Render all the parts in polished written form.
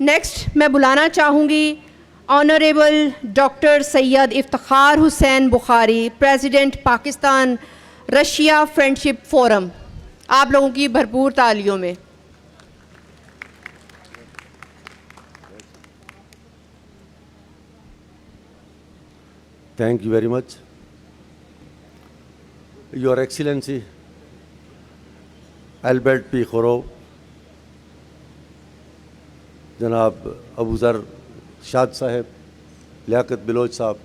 Next میں بلانا چاہوں گی honourable doctor Syed Iftikhar Hussain Bukhari, president Pakistan Russia friendship forum. آپ لوگوں کی بھرپور تالیوں میں. Thank you very much. Your Excellency, Albert P. Khorov, جناب ابو ذر شاد صاحب، لیاقت بلوچ صاحب،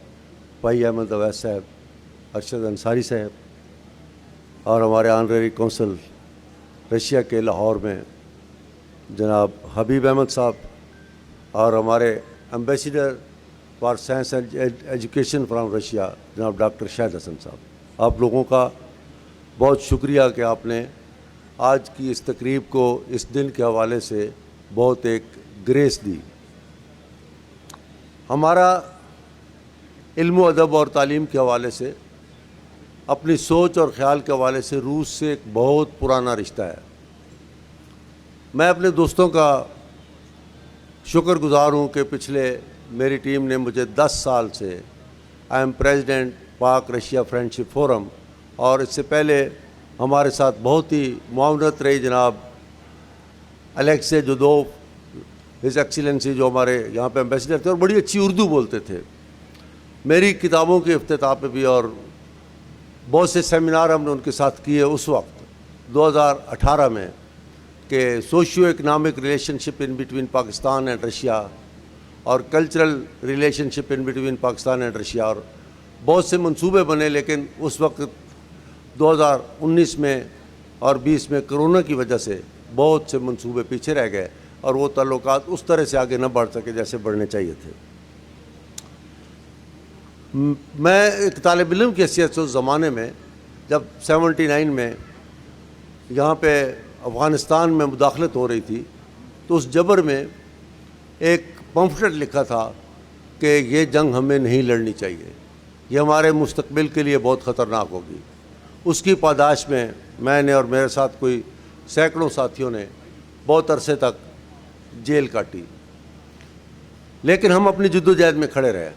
بھائی احمد اویس صاحب، ارشد انصاری صاحب، اور ہمارے آنریری کونسل رشیا کے لاہور میں جناب حبیب احمد صاحب، اور ہمارے ambassador for science and education from Russia جناب ڈاکٹر شاہد حسن صاحب. آپ لوگوں کا بہت شکریہ کہ آپ نے آج کی اس تقریب کو اس دن کے حوالے سے بہت ایک گریس دی. ہمارا علم و ادب اور تعلیم کے حوالے سے، اپنی سوچ اور خیال کے حوالے سے روس سے ایک بہت پرانا رشتہ ہے. میں اپنے دوستوں کا شکر گزار ہوں کہ پچھلے میری ٹیم نے مجھے 10 سال سے آئی ایم پریزیڈنٹ پاک رشیا فرینڈشپ فورم، اور اس سے پہلے ہمارے ساتھ بہت ہی معاونت رہی جناب الیکسی جودوف، ہز ایکسیلنسی، جو ہمارے یہاں پہ ایمبیسیڈر تھے اور بڑی اچھی اردو بولتے تھے. میری کتابوں کے افتتاح پہ بھی اور بہت سے سیمینار ہم نے ان کے ساتھ کیے اس وقت 2018 میں، کہ socio economic relationship in between Pakistan and Russia اور cultural relationship in between Pakistan and Russia, اور بہت سے منصوبے بنے. لیکن اس وقت 2019 میں اور 20 میں کرونا کی وجہ سے بہت سے منصوبے پیچھے رہ گئے اور وہ تعلقات اس طرح سے آگے نہ بڑھ سکے جیسے بڑھنے چاہیے تھے. میں ایک طالب علم کی حیثیت سے اس زمانے میں جب 79 میں یہاں پہ افغانستان میں مداخلت ہو رہی تھی، تو اس جبر میں ایک پمفلٹ لکھا تھا کہ یہ جنگ ہمیں نہیں لڑنی چاہیے، یہ ہمارے مستقبل کے لیے بہت خطرناک ہوگی. اس کی پاداش میں نے اور میرے ساتھ کوئی سینکڑوں ساتھیوں نے بہت عرصے تک جیل کاٹی، لیکن ہم اپنی جدوجہد میں کھڑے رہے.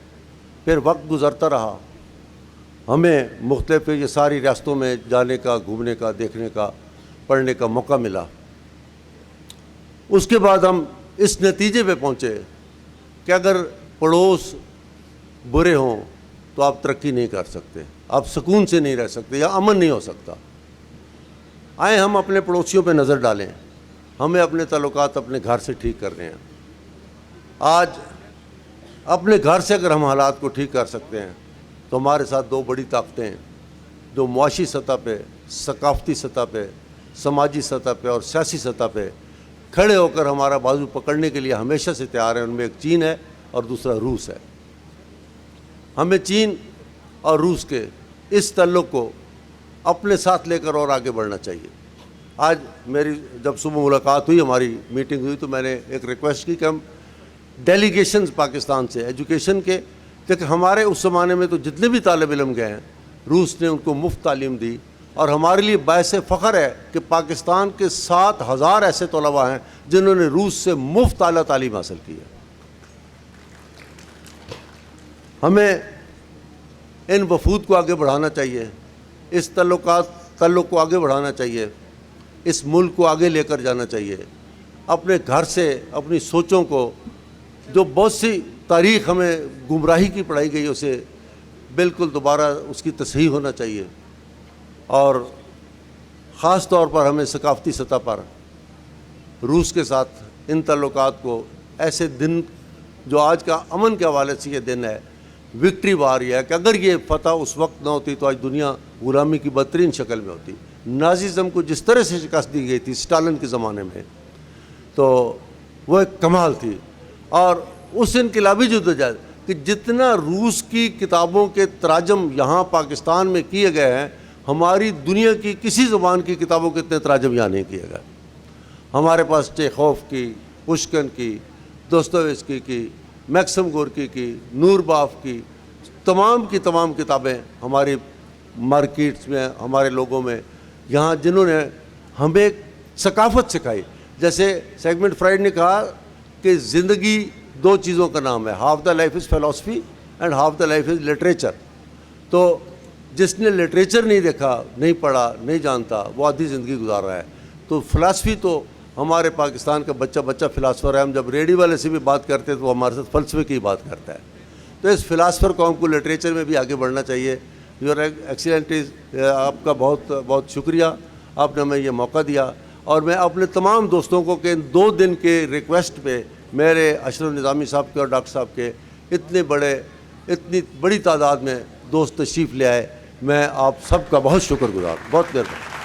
پھر وقت گزرتا رہا، ہمیں مختلف یہ ساری ریاستوں میں جانے کا، گھومنے کا، دیکھنے کا، پڑھنے کا موقع ملا. اس کے بعد ہم اس نتیجے پہ پہنچے کہ اگر پڑوس برے ہوں تو آپ ترقی نہیں کر سکتے، آپ سکون سے نہیں رہ سکتے، یا امن نہیں ہو سکتا. آئیں ہم اپنے پڑوسیوں پہ نظر ڈالیں. ہمیں اپنے تعلقات اپنے گھر سے ٹھیک کرنے ہیں. آج اپنے گھر سے اگر ہم حالات کو ٹھیک کر سکتے ہیں تو ہمارے ساتھ 2 بڑی طاقتیں ہیں جو معاشی سطح پہ، ثقافتی سطح پہ، سماجی سطح پہ اور سیاسی سطح پہ کھڑے ہو کر ہمارا بازو پکڑنے کے لیے ہمیشہ سے تیار ہیں. ان میں ایک چین ہے اور دوسرا روس ہے. ہمیں چین اور روس کے اس تعلق کو اپنے ساتھ لے کر اور آگے بڑھنا چاہیے. آج میری جب صبح ملاقات ہوئی، ہماری میٹنگ ہوئی، تو میں نے ایک ریکویسٹ کی کہ ہم ڈیلیگیشنز پاکستان سے ایجوکیشن کے، کیونکہ ہمارے اس زمانے میں تو جتنے بھی طالب علم گئے ہیں روس نے ان کو مفت تعلیم دی، اور ہمارے لیے باعث فخر ہے کہ پاکستان کے 7,000 ایسے طلباء ہیں جنہوں نے روس سے مفت اعلیٰ تعلیم حاصل کی ہے. ہمیں ان وفود کو آگے بڑھانا چاہیے، اس تعلق کو آگے بڑھانا چاہیے، اس ملک کو آگے لے کر جانا چاہیے. اپنے گھر سے اپنی سوچوں کو، جو بہت سی تاریخ ہمیں گمراہی کی پڑھائی گئی، اسے بالکل دوبارہ اس کی تصحیح ہونا چاہیے. اور خاص طور پر ہمیں ثقافتی سطح پر روس کے ساتھ ان تعلقات کو، ایسے دن جو آج کا امن کے حوالے سے یہ دن ہے، وکٹری وار یہ ہے کہ اگر یہ فتح اس وقت نہ ہوتی تو آج دنیا غلامی کی بدترین شکل میں ہوتی. نازیزم کو جس طرح سے شکست دی گئی تھی اسٹالن کے زمانے میں، تو وہ ایک کمال تھی. اور اس انقلابی جدوجہد کہ جتنا روس کی کتابوں کے تراجم یہاں پاکستان میں کیے گئے ہیں، ہماری دنیا کی کسی زبان کی کتابوں کے اتنے تراجم یہاں نہیں کیے گئے. ہمارے پاس چیخوف کی، پشکن کی، دوستویسکی کی، میکسم گورکی کی، نور باف کی تمام کتابیں ہماری مارکیٹس میں، ہمارے لوگوں میں یہاں، جنہوں نے ہمیں ثقافت سکھائی. جیسے سیگمنٹ فرائڈ نے کہا کہ کہ زندگی دو چیزوں کا نام ہے, half the life is philosophy and half the life is literature. تو جس نے لٹریچر نہیں دیکھا, نہیں پڑھا, نہیں جانتا, وہ آدھی زندگی گزار رہا ہے. تو فلاسفی تو ہمارے پاکستان کا بچہ فلاسفر ہے. ہم جب ریڈیو والے سے بھی بات کرتے ہیں تو وہ ہمارے ساتھ فلسفے کی بات کرتا ہے. تو اس فلاسفر قوم کو لٹریچر میں بھی آگے بڑھنا چاہیے. یور ایکسیلنٹیز, آپ کا بہت بہت شکریہ, آپ نے ہمیں یہ موقع دیا. اور میں اپنے تمام دوستوں کو کہ ان 2 دن کے ریکویسٹ پہ میرے اشرف نظامی صاحب کے اور ڈاکٹر صاحب کے اتنی بڑی تعداد میں دوست تشریف لے آئے, میں آپ سب کا بہت شکر گزار, بہت مہربانی.